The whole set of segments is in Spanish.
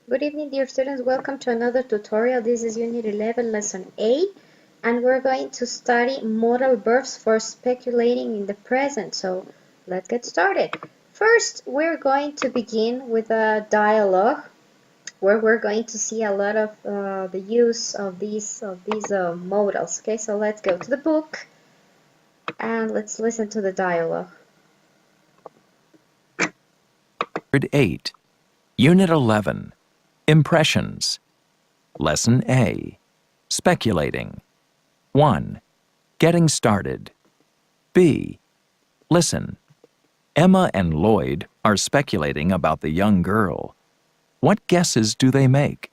Good evening, dear students. Welcome to another tutorial. This is Unit 11, Lesson 8, and we're going to study modal verbs for speculating in the present. So let's get started. First, we're going to begin with a dialogue where we're going to see a lot of the use of these modals. Okay, so let's go to the book and let's listen to the dialogue. 8. Unit 11. Impressions. Lesson A. Speculating. 1. Getting started. B. Listen. Emma and Lloyd are speculating about the young girl. What guesses do they make?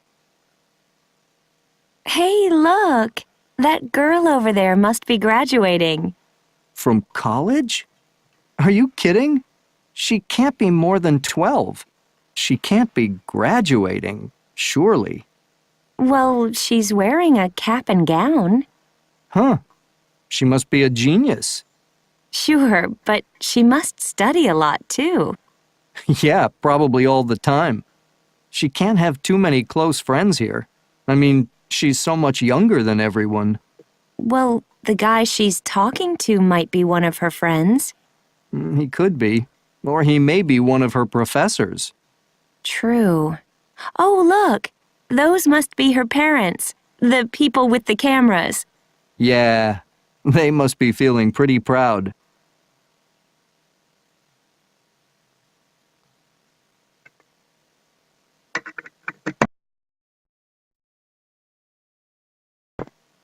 Hey, look! That girl over there must be graduating. From college? Are you kidding? She can't be more than 12. She can't be graduating, surely. Well, she's wearing a cap and gown. Huh. She must be a genius. Sure, but she must study a lot, too. Yeah, probably all the time. She can't have too many close friends here. I mean, she's so much younger than everyone. Well, the guy she's talking to might be one of her friends. He could be. Or he may be one of her professors. True. Oh, look! Those must be her parents, the people with the cameras. Yeah, they must be feeling pretty proud.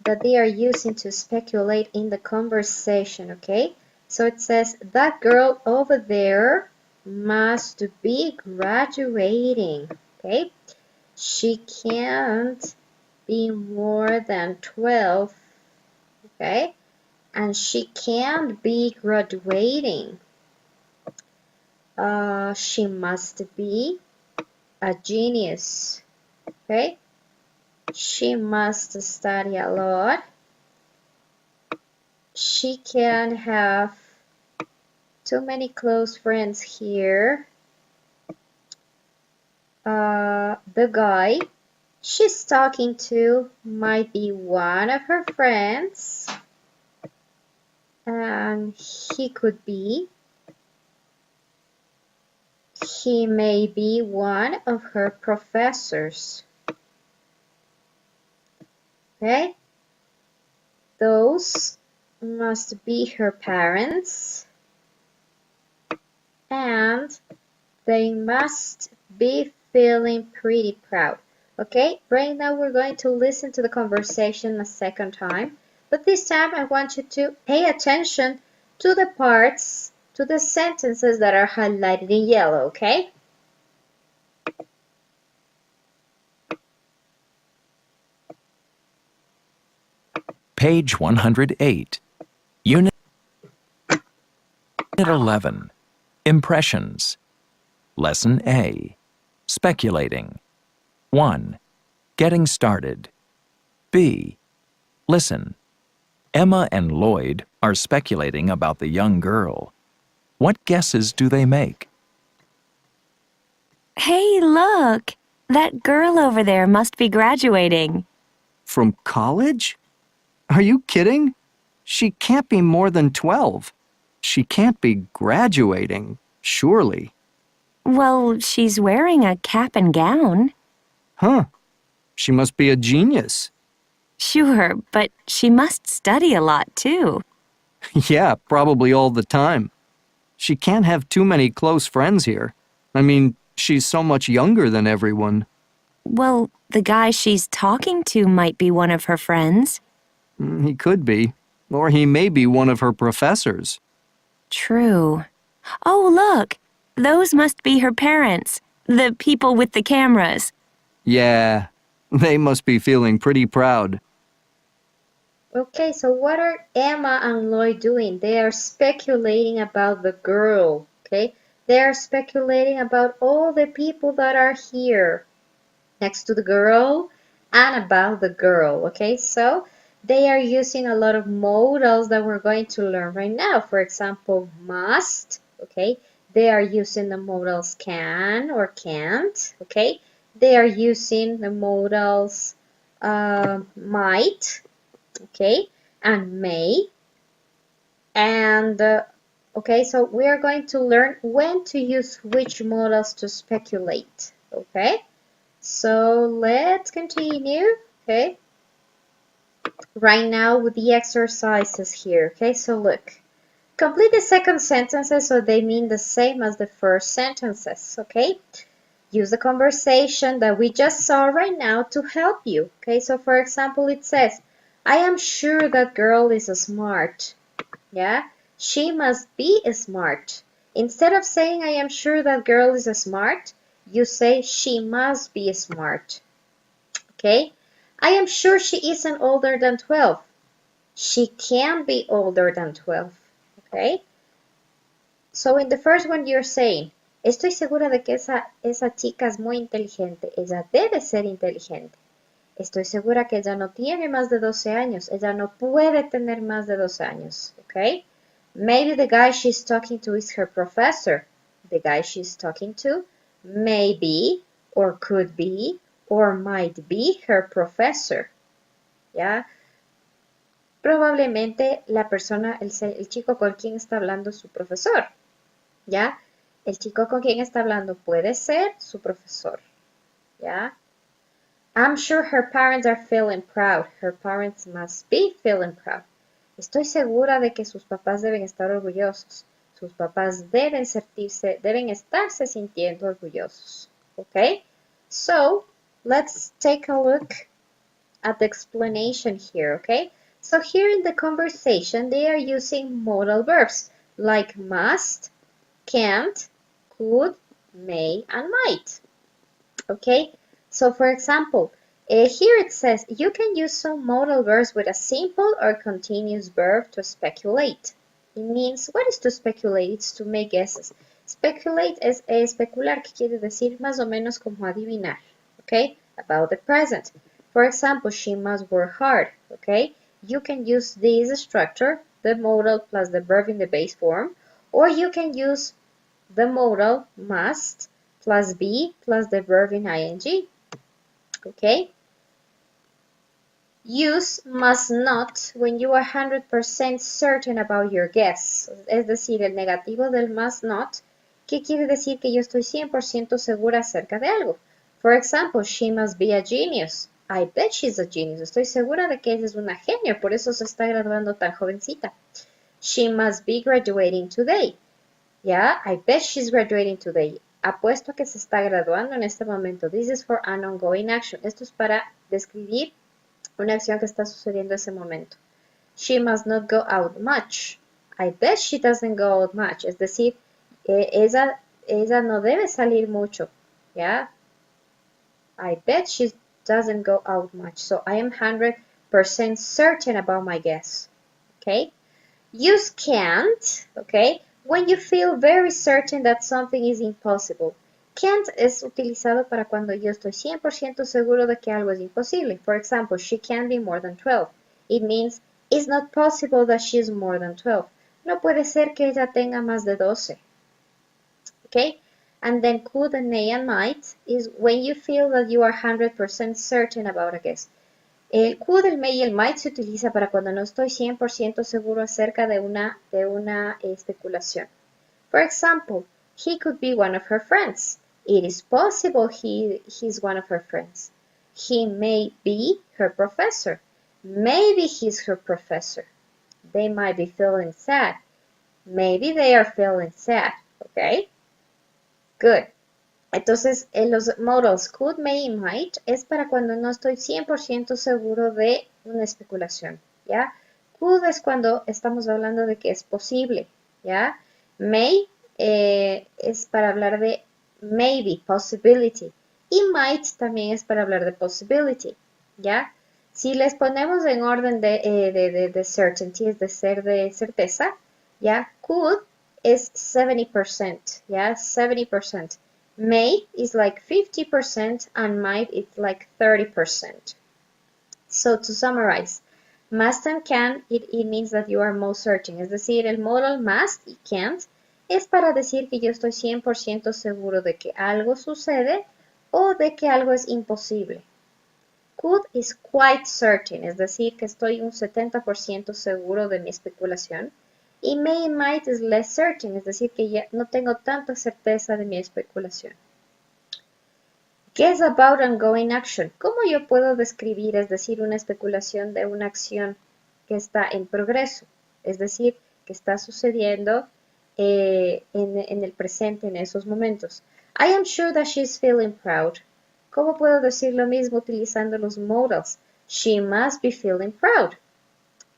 That they are using to speculate in the conversation, okay? So it says, that girl over there must be graduating, okay? She can't be more than 12, okay? And she can't be graduating. She must be a genius, okay? She must study a lot. She can't have too many close friends here. The guy she's talking to might be one of her friends, and he may be one of her professors. Okay? Those must be her parents, and they must be feeling pretty proud. Okay, right now we're going to listen to the conversation a second time, but this time I want you to pay attention to the parts, to the sentences that are highlighted in yellow, okay? Page 108. Unit 11. Impressions. Lesson A. Speculating. 1. Getting started. B. Listen. Emma and Lloyd are speculating about the young girl. What guesses do they make? Hey, look! That girl over there must be graduating. From college? Are you kidding? She can't be more than 12. She can't be graduating, surely. Well, she's wearing a cap and gown. Huh. She must be a genius. Sure, but she must study a lot, too. Yeah, probably all the time. She can't have too many close friends here. I mean, she's so much younger than everyone. Well, the guy she's talking to might be one of her friends. He could be. Or he may be one of her professors. True. Oh, look! Those must be her parents, the people with the cameras. Yeah, they must be feeling pretty proud. Okay, so what are Emma and Lloyd doing? They are speculating about the girl, okay? They are speculating about all the people that are here next to the girl and about the girl, okay? So they are using a lot of modals that we're going to learn right now. For example, must, okay? They are using the modals can or can't, okay? they are using the modals might, okay, and may. And okay, so we are going to learn when to use which modals to speculate. Okay, so let's continue. Okay, right now with the exercises here. Okay, so look, complete the second sentences so they mean the same as the first sentences. Okay, use the conversation that we just saw right now to help you. Okay, so for example, it says, I am sure that girl is smart. Yeah, she must be smart. Instead of saying, I am sure that girl is smart, you say, she must be smart. Okay, I am sure she isn't older than 12. She can be older than 12. Okay, so in the first one you're saying, estoy segura de que esa chica es muy inteligente. Ella debe ser inteligente. Estoy segura que ella no tiene más de 12 años. Ella no puede tener más de 12 años. Okay? Maybe the guy she's talking to is her professor. The guy she's talking to may be, or could be, or might be her professor. ¿Ya? Probablemente la persona, el chico con quien está hablando es su profesor. ¿Ya? El chico con quien está hablando puede ser su profesor. ¿Ya? I'm sure her parents are feeling proud. Her parents must be feeling proud. Estoy segura de que sus papás deben estar orgullosos. Sus papás deben estarse sintiendo orgullosos. Okay? So, let's take a look at the explanation here, okay? So here in the conversation, they are using modal verbs like must, can't, could, may, and might. Okay, so for example, here it says you can use some modal verbs with a simple or continuous verb to speculate. It means, what is to speculate? It's to make guesses. Speculate es especular, que quiere decir más o menos como adivinar, okay, about the present. For example, she must work hard, okay? You can use this structure, the modal plus the verb in the base form, or you can use the modal must plus be plus the verb in ing. Okay? Use must not when you are 100% certain about your guess. Es decir, el negativo del must not, ¿qué quiere decir? Que yo estoy 100% segura acerca de algo. For example, she must be a genius. I bet she's a genius. Estoy segura de que ella es una genio, por eso se está graduando tan jovencita. She must be graduating today. Yeah, I bet she's graduating today. Apuesto a que se está graduando en este momento. This is for an ongoing action. Esto es para describir una acción que está sucediendo en ese momento. She must not go out much. I bet she doesn't go out much. Es decir, ella no debe salir mucho. Yeah, I bet she doesn't go out much. So I am 100% certain about my guess. Okay. Use can't, okay, when you feel very certain that something is impossible. Can't es utilizado para cuando yo estoy 100% seguro de que algo es imposible. For example, she can't be more than 12. It means it's not possible that she is more than 12. No puede ser que ella tenga más de 12. Okay? And then could and may and might is when you feel that you are 100% certain about a guess. El could, el may y el might se utiliza para cuando no estoy 100% seguro acerca de una especulación. For example, he could be one of her friends. It is possible he's one of her friends. He may be her professor. Maybe he's her professor. They might be feeling sad. Maybe they are feeling sad. Okay? Good. Entonces, en los modals could, may y might es para cuando no estoy 100% seguro de una especulación, ¿ya? Could es cuando estamos hablando de que es posible, ¿ya? May es para hablar de maybe, possibility. Y might también es para hablar de possibility, ¿ya? Si les ponemos en orden de certainty, es de ser de certeza, ¿ya? Could es 70%, ¿ya? 70%. May is like 50% and might is like 30%. So to summarize, must and can, it means that you are most certain. Es decir, el modal must y can't es para decir que yo estoy 100% seguro de que algo sucede o de que algo es imposible. Could is quite certain, es decir, que estoy un 70% seguro de mi especulación. Y may y might es less certain, es decir, que ya no tengo tanta certeza de mi especulación. Guess about ongoing action. ¿Cómo yo puedo describir, es decir, una especulación de una acción que está en progreso? Es decir, que está sucediendo en el presente, en esos momentos. I am sure that she's feeling proud. ¿Cómo puedo decir lo mismo utilizando los modals? She must be feeling proud.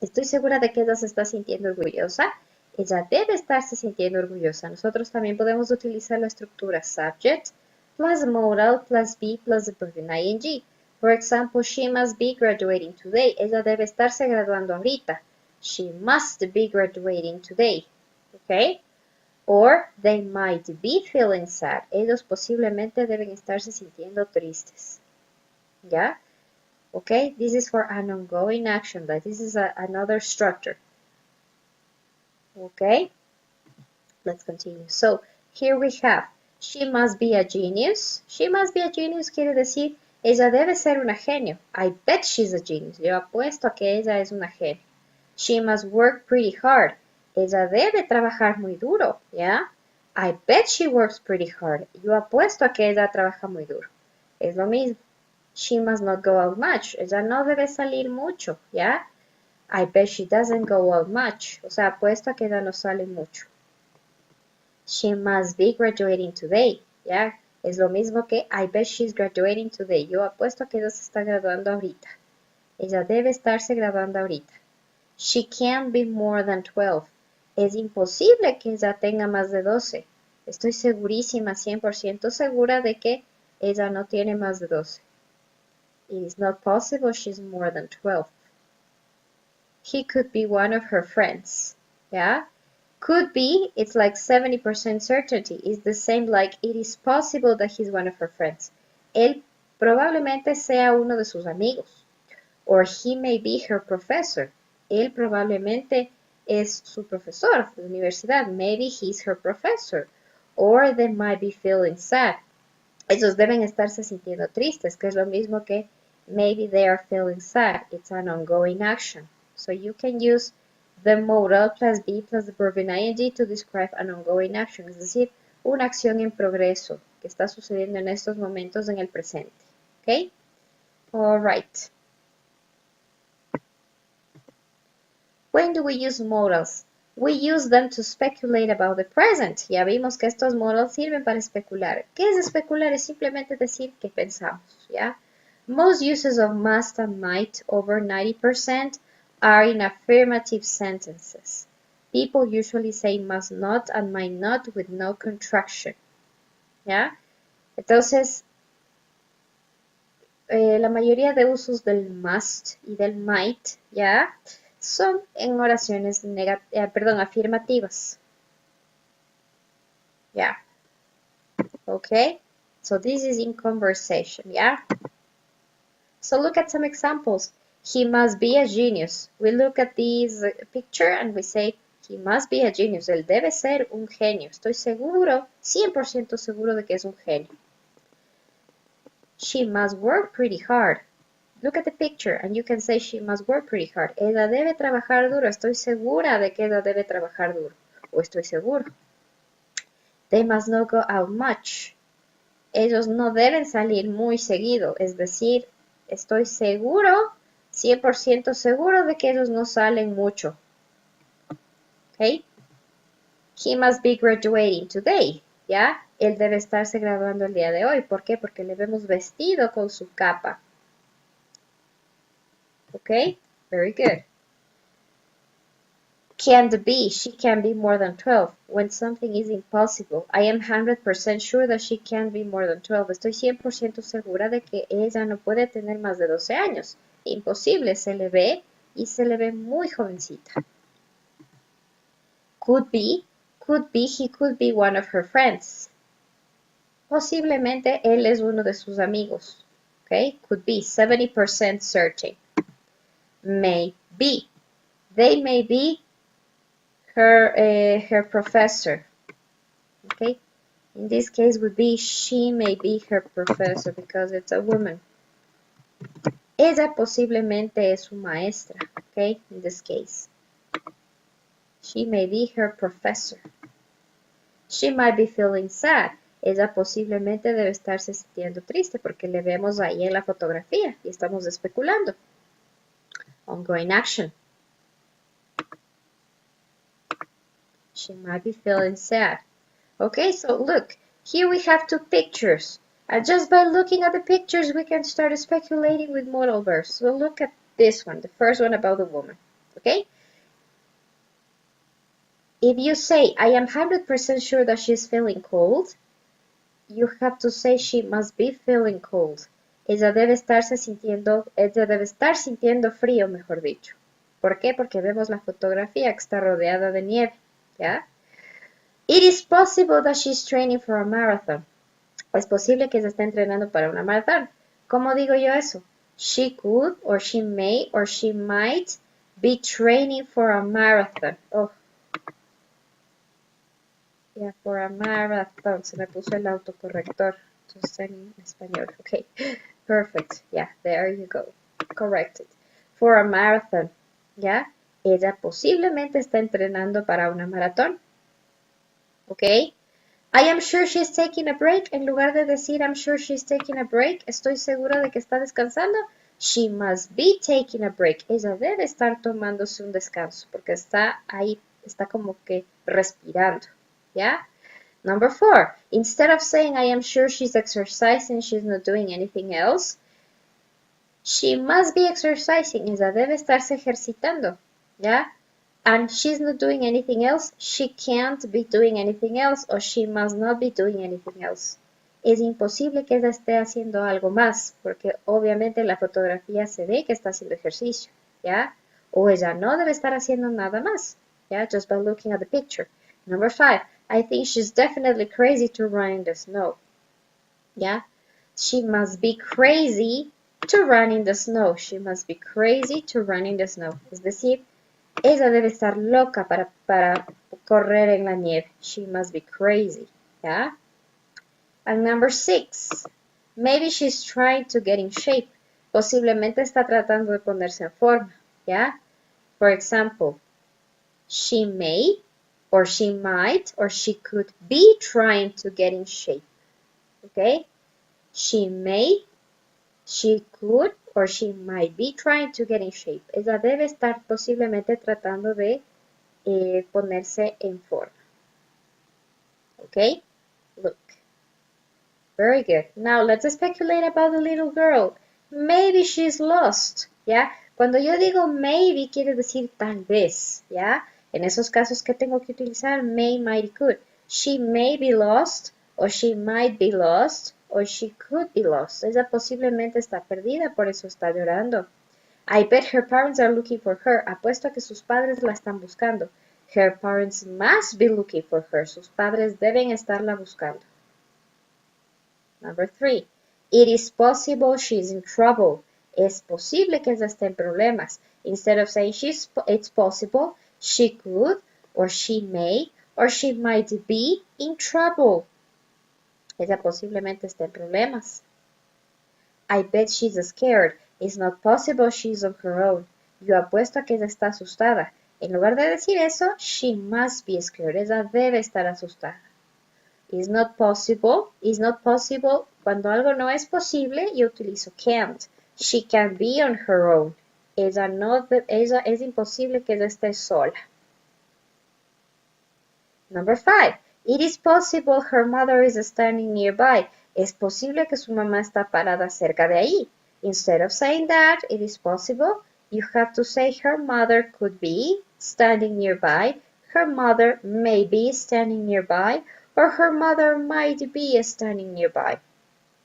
Estoy segura de que ella se está sintiendo orgullosa. Ella debe estarse sintiendo orgullosa. Nosotros también podemos utilizar la estructura subject plus modal plus be plus the verb in ing. For example, she must be graduating today. Ella debe estarse graduando ahorita. She must be graduating today. Okay? Or they might be feeling sad. Ellos posiblemente deben estarse sintiendo tristes. ¿Ya? Okay, this is for an ongoing action, that this is another structure. Okay, let's continue. So, here we have, she must be a genius. She must be a genius quiere decir, ella debe ser una genio. I bet she's a genius. Yo apuesto a que ella es una genio. She must work pretty hard. Ella debe trabajar muy duro, ¿ya? I bet she works pretty hard. Yo apuesto a que ella trabaja muy duro. Es lo mismo. She must not go out much. Ella no debe salir mucho, ¿ya? I bet she doesn't go out much. O sea, apuesto a que ella no sale mucho. She must be graduating today, ¿ya? Es lo mismo que I bet she's graduating today. Yo apuesto a que ella se está graduando ahorita. Ella debe estarse graduando ahorita. She can't be more than 12. Es imposible que ella tenga más de 12. Estoy segurísima, 100% segura de que ella no tiene más de 12. It is not possible she's more than 12. He could be one of her friends. Yeah? Could be, it's like 70% certainty. It's the same like it is possible that he's one of her friends. Él probablemente sea uno de sus amigos. Or he may be her professor. Él probablemente es su profesor de universidad. Maybe he's her professor. Or they might be feeling sad. Ellos deben estarse sintiendo tristes, que es lo mismo que maybe they are feeling sad. It's an ongoing action. So you can use the modal plus be plus the verb in ing to describe an ongoing action, es decir, una acción en progreso que está sucediendo en estos momentos en el presente. ¿Ok? All right. When do we use modals? We use them to speculate about the present. Ya vimos que estos modals sirven para especular. ¿Qué es especular? Es simplemente decir qué pensamos, ¿ya? Most uses of must and might, over 90%, are in affirmative sentences. People usually say must not and might not with no contraction, ¿ya? Entonces, la mayoría de usos del must y del might, ¿ya? Son en oraciones afirmativas. Yeah. Okay. So this is in conversation. Yeah. So look at some examples. He must be a genius. We look at this picture and we say, he must be a genius. Él debe ser un genio. Estoy seguro, 100% seguro de que es un genio. She must work pretty hard. Look at the picture and you can say she must work pretty hard. Ella debe trabajar duro. Estoy segura de que ella debe trabajar duro. O estoy seguro. They must not go out much. Ellos no deben salir muy seguido. Es decir, estoy seguro, 100% seguro de que ellos no salen mucho. ¿Ok? He must be graduating today. ¿Ya? Él debe estarse graduando el día de hoy. ¿Por qué? Porque le vemos vestido con su capa. Okay, very good. Can't be, she can be more than 12. When something is impossible, I am 100% sure that she can't be more than 12. Estoy 100% segura de que ella no puede tener más de 12 años. Imposible, se le ve y se le ve muy jovencita. Could be, he could be one of her friends. Posiblemente él es uno de sus amigos. Okay, could be, 70% certain. May be, they may be her professor. Okay, In this case would be she may be her professor because it's a woman. Ella posiblemente es su maestra, okay, in this case. She may be her professor. She might be feeling sad. Ella posiblemente debe estarse sintiendo triste porque le vemos ahí en la fotografía y estamos especulando. Ongoing action. She might be feeling sad. Okay, so look, here we have two pictures. And just by looking at the pictures, we can start speculating with modal verbs. So look at this one, the first one about the woman. Okay? If you say, I am 100% sure that she's feeling cold, you have to say she must be feeling cold. Ella debe estar sintiendo frío, mejor dicho. ¿Por qué? Porque vemos la fotografía que está rodeada de nieve, ¿ya? It is possible that she's training for a marathon. Es posible que se esté entrenando para una maratón. ¿Cómo digo yo eso? She could, or she may, or she might be training for a marathon. Oh. Yeah, for a marathon. Se me puso el autocorrector. Entonces en español. Okay. Perfect. Yeah, there you go. Corrected. For a marathon. ¿Ya? Ella posiblemente está entrenando para una maratón. ¿Ok? I am sure she's taking a break. En lugar de decir I'm sure she's taking a break, estoy segura de que está descansando. She must be taking a break. Ella debe estar tomándose un descanso porque está ahí, está como que respirando. ¿Ya? Number 4. Instead of saying I am sure she's exercising, she's not doing anything else, she must be exercising. Ella debe estarse ejercitando. ¿Ya? And she's not doing anything else, she can't be doing anything else, or she must not be doing anything else. Es imposible que ella esté haciendo algo más, porque obviamente en la fotografía se ve que está haciendo ejercicio, ¿ya? O ella no debe estar haciendo nada más, ¿ya? Just by looking at the picture. Number 5, I think she's definitely crazy to run in the snow, ¿ya? She must be crazy to run in the snow. She must be crazy to run in the snow. Es decir, ella debe estar loca para correr en la nieve. She must be crazy. ¿Ya? And number 6. Maybe she's trying to get in shape. Posiblemente está tratando de ponerse en forma. ¿Ya? For example, she may, or she might, or she could be trying to get in shape. ¿Ok? She may, she could, or she might be trying to get in shape. Ella debe estar posiblemente tratando de ponerse en forma. Okay? Look. Very good. Now let's speculate about the little girl. Maybe she's lost. ¿Ya? Cuando yo digo maybe quiere decir tal vez. ¿Ya? En esos casos, ¿qué tengo que utilizar? May, might, y could. She may be lost, or she might be lost, or she could be lost. Ella posiblemente está perdida, por eso está llorando. I bet her parents are looking for her. Apuesto a que sus padres la están buscando. Her parents must be looking for her. Sus padres deben estarla buscando. Number 3. It is possible she's in trouble. Es posible que ella esté en problemas. Instead of saying it's possible, she could, or she may, or she might be in trouble. Ella posiblemente esté en problemas. I bet she's scared. It's not possible she's on her own. Yo apuesto a que ella está asustada. En lugar de decir eso, she must be scared. Ella debe estar asustada. Is not possible. Cuando algo no es posible, yo utilizo can't. She can be on her own. Ella es imposible que ella esté sola. Number 5. It is possible her mother is standing nearby. Es posible que su mamá está parada cerca de ahí. Instead of saying that, it is possible, you have to say her mother could be standing nearby, her mother may be standing nearby, or her mother might be standing nearby.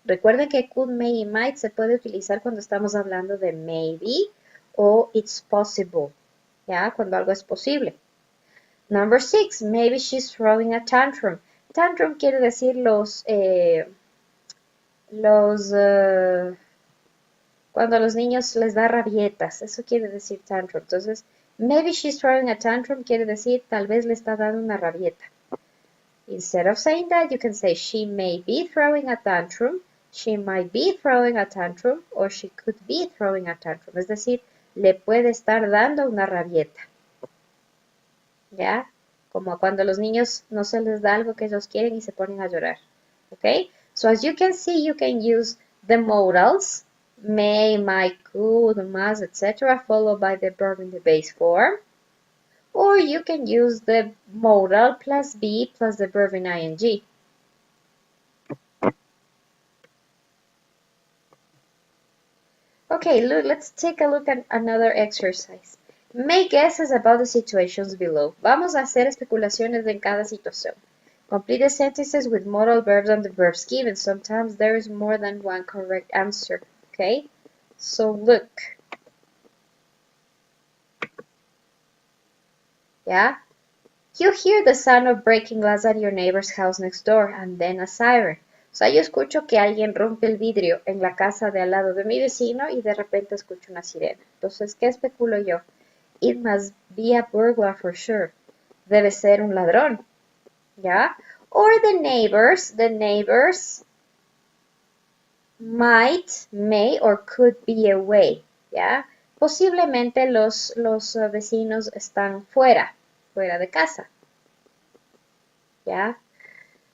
Recuerden que could, may y might se puede utilizar cuando estamos hablando de maybe o it's possible, ¿ya? Cuando algo es posible. Number 6, maybe she's throwing a tantrum. Tantrum quiere decir cuando a los niños les da rabietas, eso quiere decir tantrum. Entonces, maybe she's throwing a tantrum quiere decir tal vez le está dando una rabieta. Instead of saying that, you can say she may be throwing a tantrum, she might be throwing a tantrum, or she could be throwing a tantrum. Es decir, le puede estar dando una rabieta. ¿Ya? Como cuando a los niños no se les da algo que ellos quieren y se ponen a llorar. Okay? So as you can see, you can use the modals, may, might, could, must, etc., followed by the verb in the base form. Or you can use the modal plus be plus the verb in ing. Okay, let's take a look at another exercise. Make guesses about the situations below. Vamos a hacer especulaciones de cada situación. Complete the sentences with modal verbs and the verbs given. Sometimes there is more than one correct answer. Okay, so look. Yeah, you hear the sound of breaking glass at your neighbor's house next door and then a siren. O sea, yo escucho que alguien rompe el vidrio en la casa de al lado de mi vecino y de repente escucho una sirena. Entonces, ¿qué especulo yo? It must be a burglar for sure. Debe ser un ladrón. ¿Ya? Or the neighbors might, may, or could be away. ¿Ya? Posiblemente los vecinos están fuera de casa. ¿Ya?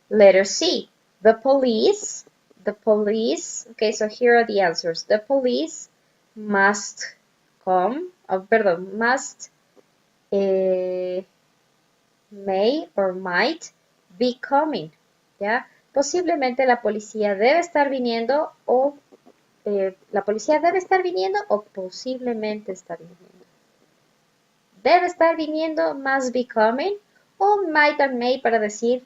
Letter C. The police, okay, so here are the answers. The police must come, must, may or might be coming, ¿ya? Posiblemente la policía debe estar viniendo o posiblemente está viniendo. Debe estar viniendo, must be coming, o might and may para decir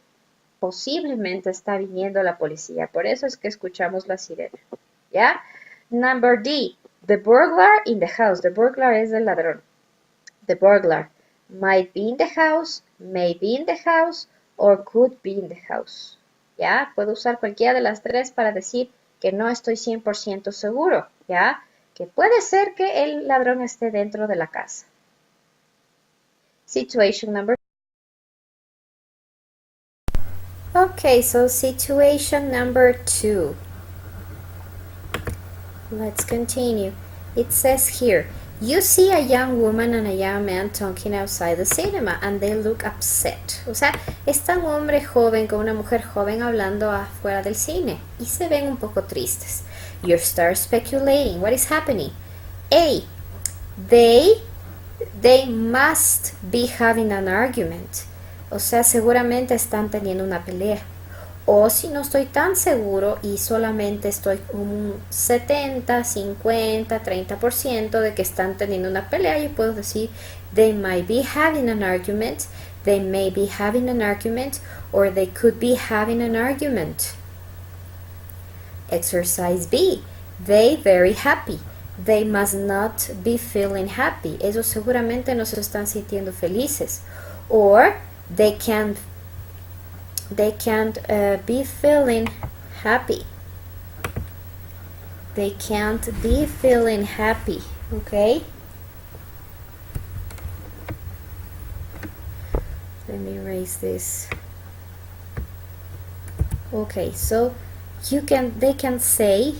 posiblemente está viniendo la policía. Por eso es que escuchamos la sirena. ¿Ya? Number D. The burglar in the house. The burglar es el ladrón. The burglar might be in the house, may be in the house, or could be in the house. ¿Ya? Puedo usar cualquiera de las tres para decir que no estoy 100% seguro. ¿Ya? Que puede ser que el ladrón esté dentro de la casa. Situation number. Okay, so situation number 2. Let's continue. It says here, you see a young woman and a young man talking outside the cinema and they look upset. O sea, está un hombre joven con una mujer joven hablando afuera del cine y se ven un poco tristes. You start speculating. What is happening? A. They must be having an argument. O sea, seguramente están teniendo una pelea. O si no estoy tan seguro y solamente estoy un 70, 50, 30% de que están teniendo una pelea, yo puedo decir they might be having an argument, they may be having an argument, or they could be having an argument. Exercise B. They very happy. They must not be feeling happy. Ellos seguramente no se están sintiendo felices. Or they can't be feeling happy. They can't be feeling happy. Okay? Let me erase this. Okay, so they can say,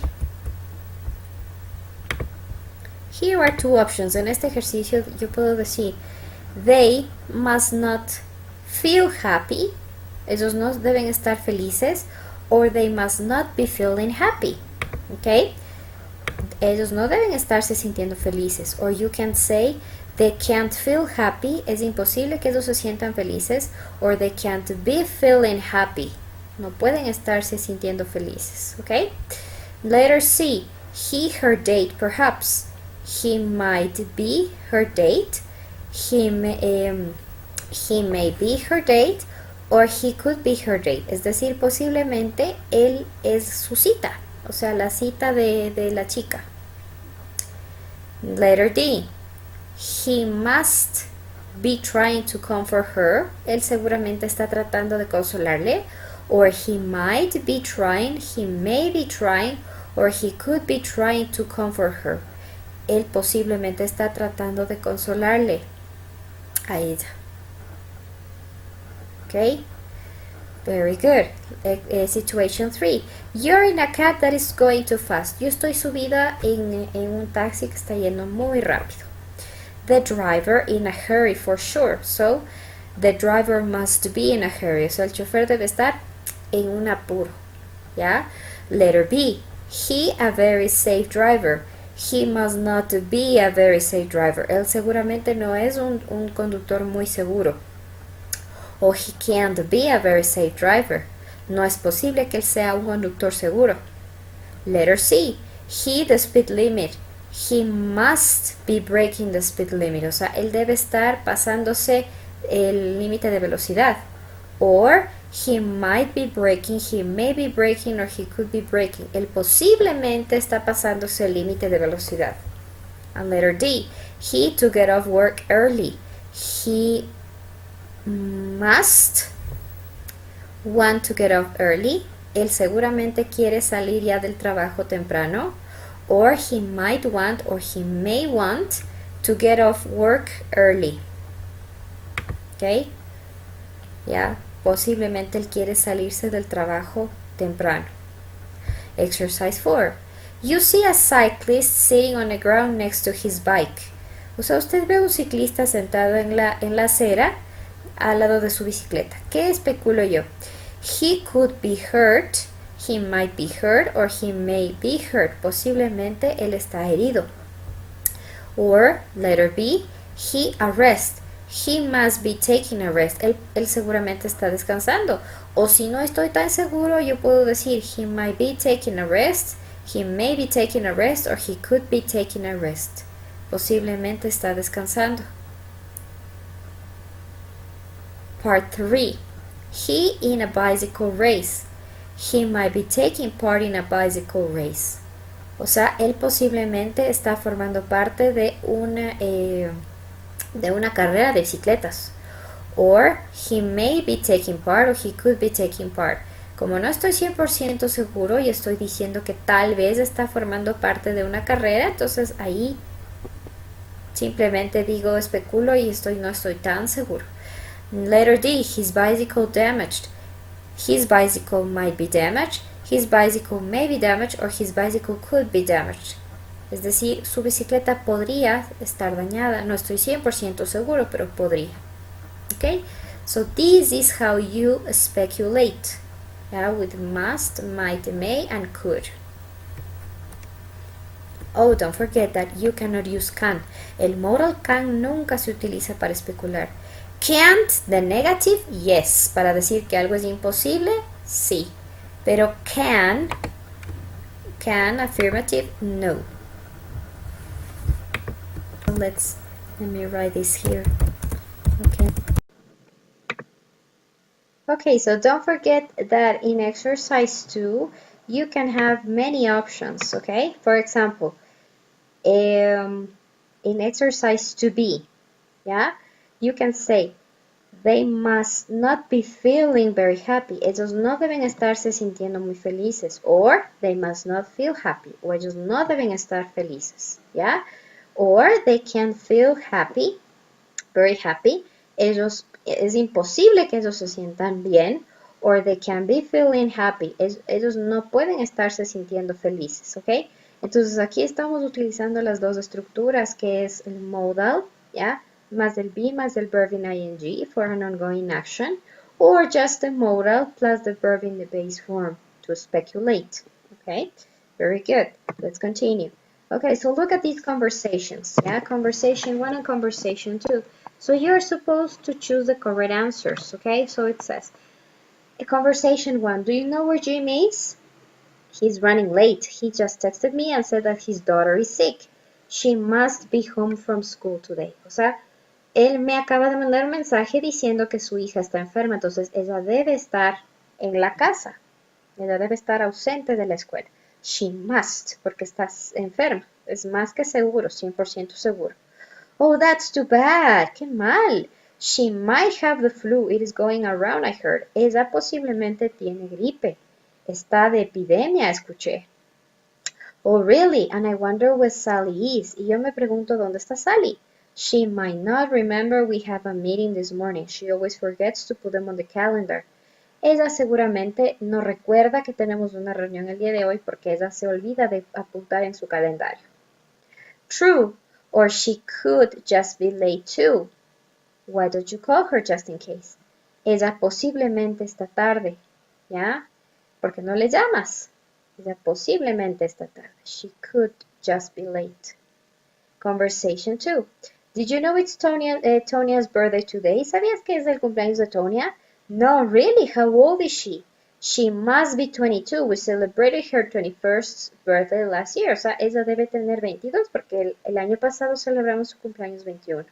here are two options. En este ejercicio yo puedo decir, they must not feel happy. Ellos no deben estar felices. Or they must not be feeling happy. Okay? Ellos no deben estarse sintiendo felices. Or you can say they can't feel happy. Es imposible que ellos se sientan felices. Or they can't be feeling happy. No pueden estarse sintiendo felices. Okay? Letter C. He, her date, perhaps. He might be her date. He may be her date. Or he could be her date. Es decir, posiblemente él es su cita. O sea, la cita de la chica. Letter D. He must be trying to comfort her. Él seguramente está tratando de consolarle. Or he might be trying, he may be trying, or he could be trying to comfort her. Él posiblemente está tratando de consolarle a ella. Okay? Very good. Situation 3. You're in a cab that is going too fast. Yo estoy subida en un taxi que está yendo muy rápido. The driver in a hurry for sure. So, the driver must be in a hurry. O sea, el chofer debe estar en un apuro. ¿Ya? Letter B. He a very safe driver. He must not be a very safe driver. Él seguramente no es un conductor muy seguro. O he can't be a very safe driver. No es posible que él sea un conductor seguro. Letter C. He the speed limit. He must be breaking the speed limit. O sea, él debe estar pasándose el límite de velocidad. Or he might be breaking, he may be breaking, or he could be breaking. Él posiblemente está pasándose el límite de velocidad. And letter D. He to get off work early. He must want to get off early. Él seguramente quiere salir ya del trabajo temprano. Or he might want or he may want to get off work early. ¿Ok? Ya, posiblemente él quiere salirse del trabajo temprano. Exercise 4. You see a cyclist sitting on the ground next to his bike. O sea, usted ve a un ciclista sentado en la acera al lado de su bicicleta. ¿Qué especulo yo? He could be hurt, he might be hurt, or he may be hurt. Posiblemente él está herido. Or, letter B, he arrests. He must be taking a rest. Él seguramente está descansando. O si no estoy tan seguro, yo puedo decir he might be taking a rest, he may be taking a rest, or he could be taking a rest. Posiblemente está descansando. Part 3. He in a bicycle race. He might be taking part in a bicycle race. O sea, él posiblemente está formando parte de una carrera de bicicletas. Or he may be taking part or he could be taking part. Como no estoy 100% seguro y estoy diciendo que tal vez está formando parte de una carrera, entonces ahí simplemente digo especulo y no estoy tan seguro. Letter D, his bicycle damaged. His bicycle might be damaged, his bicycle may be damaged, or his bicycle could be damaged. Es decir, su bicicleta podría estar dañada. No estoy 100% seguro, pero podría. Okay? So this is how you speculate. Yeah, with must, might, may, and could. Oh, don't forget that you cannot use can. El modal can nunca se utiliza para especular. Can't, the negative, yes. Para decir que algo es imposible, sí. Pero can, affirmative, no. Let me write this here. Okay, so don't forget that in exercise 2, you can have many options, okay? For example, in exercise 2B, yeah, you can say, they must not be feeling very happy. Ellos no deben estarse sintiendo muy felices. Or, they must not feel happy. O ellos no deben estar felices, yeah? Or, they can feel happy, very happy. Es imposible que ellos se sientan bien. Or they can be feeling happy. Ellos no pueden estarse sintiendo felices, ¿ok? Entonces aquí estamos utilizando las dos estructuras que es el modal, ¿ya? Más el be más el verb in ing for an ongoing action, or just the modal plus the verb in the base form to speculate, okay? Very good. Let's continue. Okay, so look at these conversations, yeah? Conversation 1 and conversation 2. So you're supposed to choose the correct answers, okay? So it says, conversation 1, do you know where Jim is? He's running late. He just texted me and said that his daughter is sick. She must be home from school today. O sea, él me acaba de mandar un mensaje diciendo que su hija está enferma, entonces ella debe estar en la casa. Ella debe estar ausente de la escuela. She must, porque está enferma. Es más que seguro, 100% seguro. Oh, that's too bad. Qué mal. She might have the flu. It is going around, I heard. Ella posiblemente tiene gripe. Está de epidemia, escuché. Oh, really? And I wonder where Sally is. Y yo me pregunto dónde está Sally. She might not remember we have a meeting this morning. She always forgets to put them on the calendar. Ella seguramente no recuerda que tenemos una reunión el día de hoy porque ella se olvida de apuntar en su calendario. True, or she could just be late too. Why don't you call her just in case? Ella posiblemente está tarde, ¿ya? ¿Por qué no le llamas? Ella posiblemente está tarde. She could just be late. Conversation 2. Did you know it's Tonia's birthday today? ¿Sabías que es el cumpleaños de Tonia? No, really? How old is she? She must be 22. We celebrated her 21st birthday last year. O sea, ella debe tener 22 porque el año pasado celebramos su cumpleaños 21.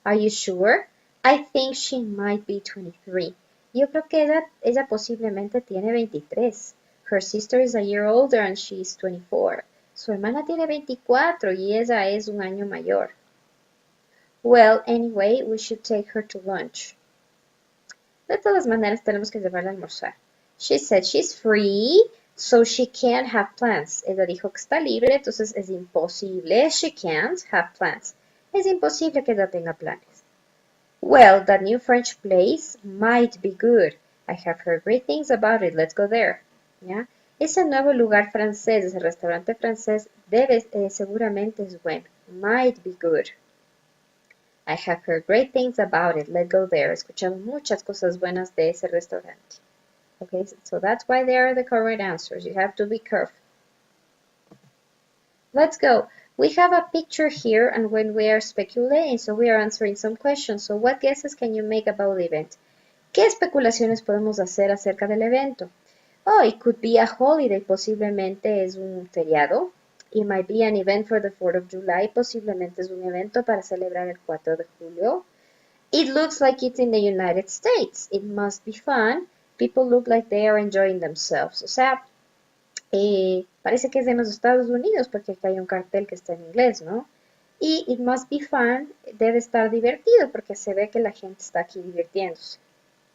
Are you sure? I think she might be 23. Yo creo que ella posiblemente tiene 23. Her sister is a year older and she is 24. Su hermana tiene 24 y ella es un año mayor. Well, anyway, we should take her to lunch. De todas maneras, tenemos que llevarla a almorzar. She said she's free, so she can't have plans. Ella dijo que está libre, entonces es imposible. She can't have plans. Es imposible que ella tenga planes. Well, that new French place might be good. I have heard great things about it. Let's go there. ¿Ya? Ese nuevo lugar francés, ese restaurante francés, seguramente es bueno. Might be good. I have heard great things about it. Let's go there. He escuchado muchas cosas buenas de ese restaurante. Okay, so that's why they are the correct answers. You have to be careful. Let's go. We have a picture here, and when we are speculating, so we are answering some questions. So what guesses can you make about the event? ¿Qué especulaciones podemos hacer acerca del evento? Oh, it could be a holiday, posiblemente es un feriado. It might be an event for the 4th of July, posiblemente es un evento para celebrar el 4 de julio. It looks like it's in the United States. It must be fun. People look like they are enjoying themselves. O sea, parece que es de los Estados Unidos porque aquí hay un cartel que está en inglés, ¿no? Y it must be fun debe estar divertido porque se ve que la gente está aquí divirtiéndose.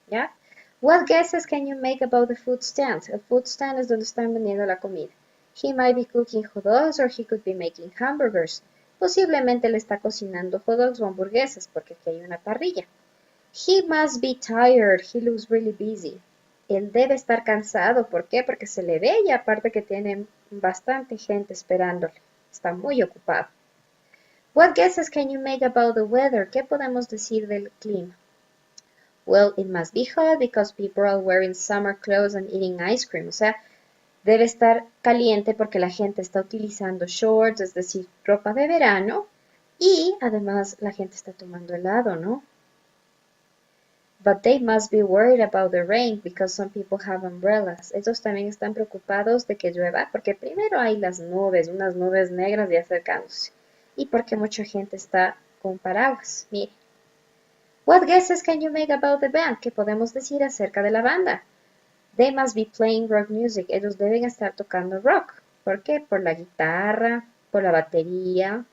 ¿Ya? What guesses can you make about the food stand? El food stand es donde están vendiendo la comida. He might be cooking hot dogs or he could be making hamburgers. Posiblemente le está cocinando hot dogs o hamburguesas porque aquí hay una parrilla. He must be tired. He looks really busy. Él debe estar cansado. ¿Por qué? Porque se le ve y aparte que tiene bastante gente esperándole. Está muy ocupado. What guesses can you make about the weather? ¿Qué podemos decir del clima? Well, it must be hot because people are wearing summer clothes and eating ice cream. O sea, debe estar caliente porque la gente está utilizando shorts, es decir, ropa de verano. Y además la gente está tomando helado, ¿no? But they must be worried about the rain because some people have umbrellas. Ellos también están preocupados de que llueva porque primero hay las nubes, unas nubes negras ya acercándose. Y porque mucha gente está con paraguas. Mire. What guesses can you make about the band? ¿Qué podemos decir acerca de la banda? They must be playing rock music. Ellos deben estar tocando rock. ¿Por qué? Por la guitarra, por la batería.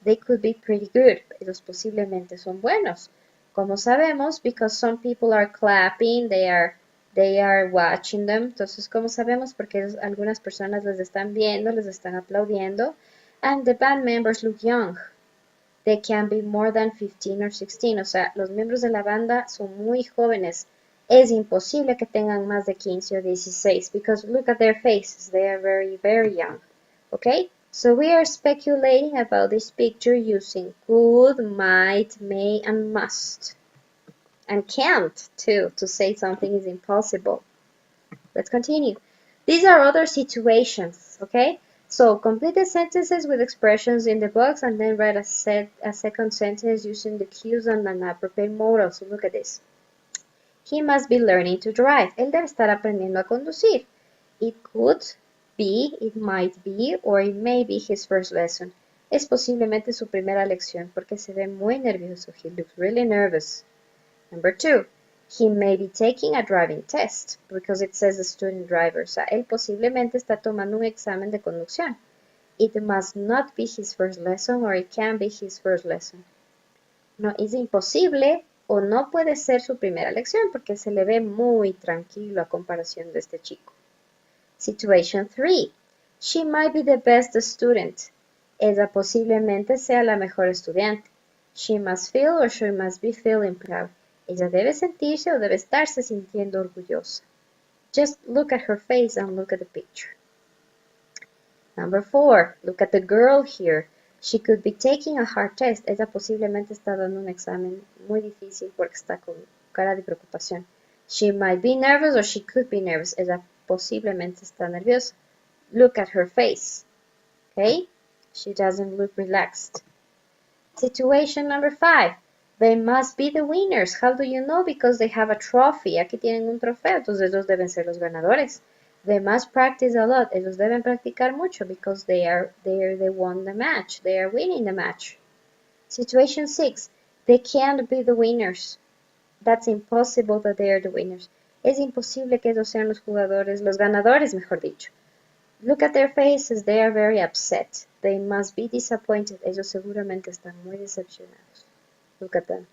They could be pretty good. Ellos posiblemente son buenos. Como sabemos, because some people are clapping, they are watching them. Entonces, ¿cómo sabemos? Porque algunas personas les están viendo, les están aplaudiendo. And the band members look young. They can be more than 15 or 16. O sea, los miembros de la banda son muy jóvenes. Es imposible que tengan más de 15 o 16 because look at their faces. They are very, very young. Okay? So we are speculating about this picture using could, might, may, and must. And can't, too, to say something is impossible. Let's continue. These are other situations, okay? So complete the sentences with expressions in the box and then write a second sentence using the cues and an appropriate modal. So look at this. He must be learning to drive. Él debe estar aprendiendo a conducir. It could be, it might be, or it may be his first lesson. Es posiblemente su primera lección porque se ve muy nervioso. He looks really nervous. Number 2. He may be taking a driving test because it says the student driver. O sea, él posiblemente está tomando un examen de conducción. It must not be his first lesson or it can be his first lesson. No, es imposible o no puede ser su primera lección porque se le ve muy tranquilo a comparación de este chico. Situation 3. She might be the best student. Ella posiblemente sea la mejor estudiante. She must feel or she must be feeling proud. Ella debe sentirse o debe estarse sintiendo orgullosa. Just look at her face and look at the picture. Number 4, look at the girl here. She could be taking a hard test. Ella posiblemente está dando un examen muy difícil porque está con cara de preocupación. She might be nervous or she could be nervous. Ella posiblemente está nerviosa. Look at her face. Okay? She doesn't look relaxed. Situation number 5. They must be the winners. How do you know? Because they have a trophy. Aquí tienen un trofeo, entonces ellos deben ser los ganadores. They must practice a lot. Ellos deben practicar mucho because they won the match. They are winning the match. Situation 6. They can't be the winners. That's impossible that they are the winners. Es imposible que ellos sean los jugadores, los ganadores, mejor dicho. Look at their faces. They are very upset. They must be disappointed. Ellos seguramente están muy decepcionados. Look at them.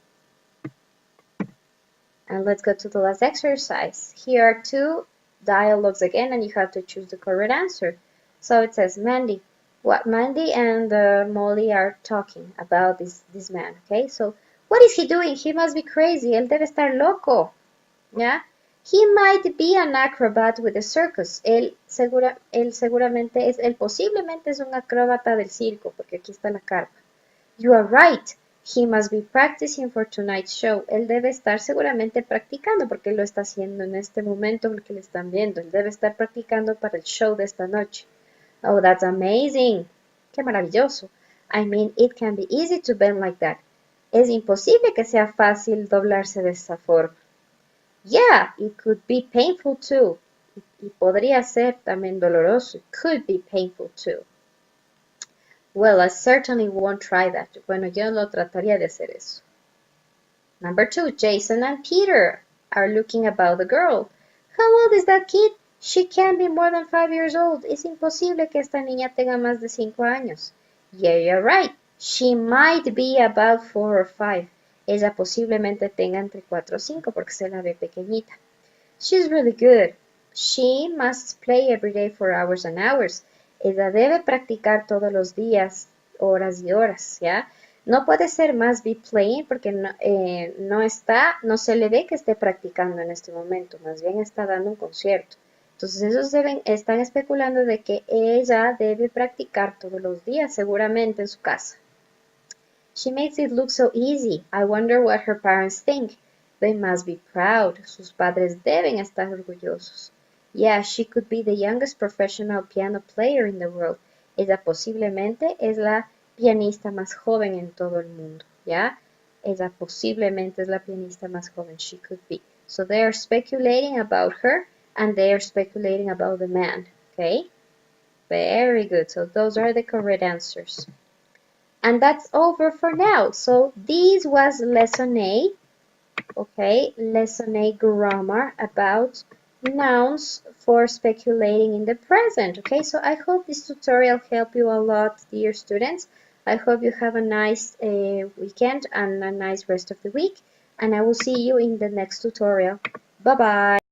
And let's go to the last exercise. Here are 2 dialogues again, and you have to choose the correct answer. So it says, Mandy. What Mandy and Molly are talking about this man, okay? So, what is he doing? He must be crazy. Él debe estar loco. Yeah? He might be an acrobat with the circus. Él posiblemente es un acróbata del circo, porque aquí está la carpa. You are right. He must be practicing for tonight's show. Él debe estar seguramente practicando, porque él lo está haciendo en este momento en el que le están viendo. Él debe estar practicando para el show de esta noche. Oh, that's amazing. Qué maravilloso. I mean, it can be easy to bend like that. Es imposible que sea fácil doblarse de esa forma. Yeah, it could be painful too. Y podría ser también doloroso. It could be painful too. Well, I certainly won't try that. Bueno, yo no trataría de hacer eso. Number 2, Jason and Peter are looking about the girl. How old is that kid? She can't be more than 5 years old. Es imposible que esta niña tenga más de 5 años. Yeah, you're right. She might be about 4 or 5. Ella posiblemente tenga entre 4 o 5 porque se la ve pequeñita. She's really good. She must play every day for hours and hours. Ella debe practicar todos los días, horas y horas, ¿ya? No puede ser más be playing porque no se le ve que esté practicando en este momento, más bien está dando un concierto. Entonces ellos están especulando de que ella debe practicar todos los días, seguramente en su casa. She makes it look so easy. I wonder what her parents think. They must be proud. Sus padres deben estar orgullosos. Yeah, she could be the youngest professional piano player in the world. Ella posiblemente es la pianista más joven en todo el mundo. ¿Ya? Ella posiblemente es la pianista más joven. She could be. So they are speculating about her and they are speculating about the man. Okay? Very good. So those are the correct answers. And that's over for now. So this was lesson A. Okay, lesson A grammar about nouns for speculating in the present. Okay, so I hope this tutorial helped you a lot, dear students. I hope you have a nice weekend and a nice rest of the week. And I will see you in the next tutorial. Bye-bye.